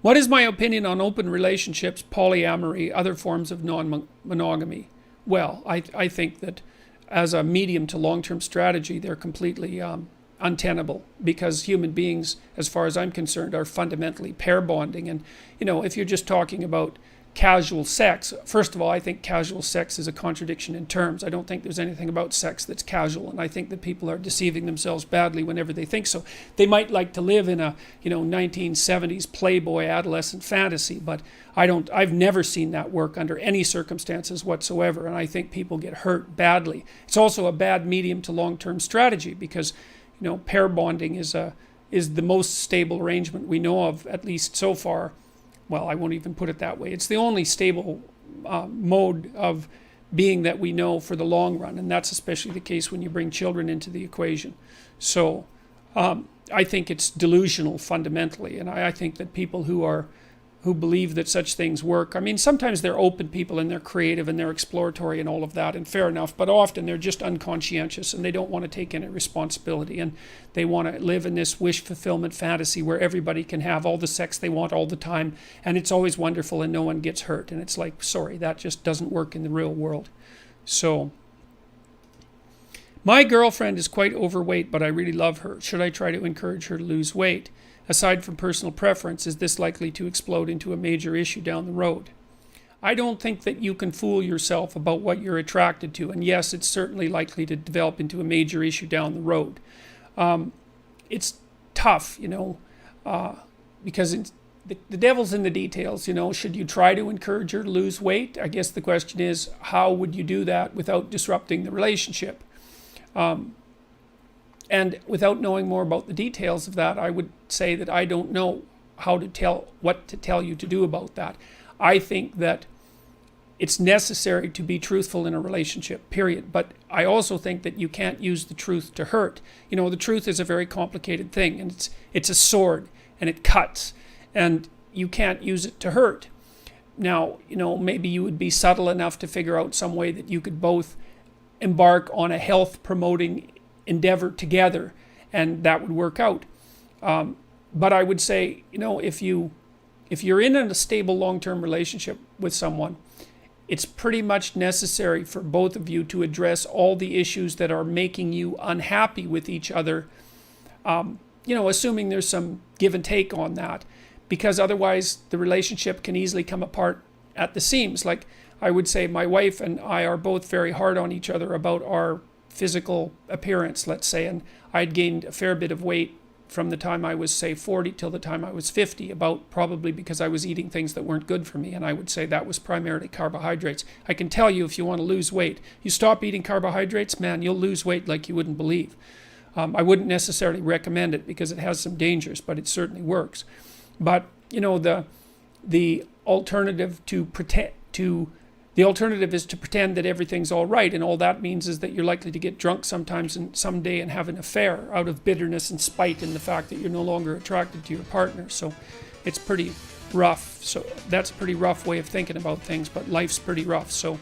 What is my opinion on open relationships, polyamory, other forms of non-monogamy? Well, I think that as a medium to long-term strategy, they're completely untenable, because human beings, as far as I'm concerned, are fundamentally pair bonding. And, if you're just talking about casual sex, first of all, I think casual sex is a contradiction in terms. I don't think there's anything about sex that's casual, and I think that people are deceiving themselves badly whenever they think so. They might like to live in a 1970s playboy adolescent fantasy, but I've never seen that work under any circumstances whatsoever, and I think people get hurt badly. It's also a bad medium to long-term strategy, because pair bonding is the most stable arrangement we know of, at least so far. Well, I won't even put it that way. It's the only stable mode of being that we know for the long run, and that's especially the case when you bring children into the equation. So I think it's delusional fundamentally, and I think that people who believe that such things work, I mean, sometimes they're open people and they're creative and they're exploratory and all of that, and fair enough, but often they're just unconscientious and they don't want to take any responsibility, and they want to live in this wish fulfillment fantasy where everybody can have all the sex they want all the time, and it's always wonderful and no one gets hurt. And it's like, sorry, that just doesn't work in the real world. So, my girlfriend is quite overweight, but I really love her. Should I try to encourage her to lose weight? Aside from personal preference, is this likely to explode into a major issue down the road? I don't think that you can fool yourself about what you're attracted to. And yes, it's certainly likely to develop into a major issue down the road. It's tough, because the devil's in the details. Should you try to encourage her to lose weight? I guess the question is, how would you do that without disrupting the relationship? And without knowing more about the details of that, I would say that I don't know what to tell you to do about that. I think that it's necessary to be truthful in a relationship, period. But I also think that you can't use the truth to hurt. The truth is a very complicated thing, and it's a sword, and it cuts, and you can't use it to hurt. Now, maybe you would be subtle enough to figure out some way that you could both embark on a health-promoting endeavor together, and that would work out. But I would say, if you're in a stable long-term relationship with someone, it's pretty much necessary for both of you to address all the issues that are making you unhappy with each other, assuming there's some give and take on that, because otherwise the relationship can easily come apart at the seams. Like, I would say my wife and I are both very hard on each other about our physical appearance, let's say, and I'd gained a fair bit of weight from the time I was, say, 40 till the time I was 50, about probably because I was eating things that weren't good for me, and I would say that was primarily carbohydrates. I can tell you, if you want to lose weight, you stop eating carbohydrates, man, you'll lose weight like you wouldn't believe. I wouldn't necessarily recommend it because it has some dangers, but it certainly works. But, the alternative the alternative is to pretend that everything's all right, and all that means is that you're likely to get drunk someday and have an affair out of bitterness and spite in the fact that you're no longer attracted to your partner. So it's pretty rough. So that's a pretty rough way of thinking about things, but life's pretty rough. So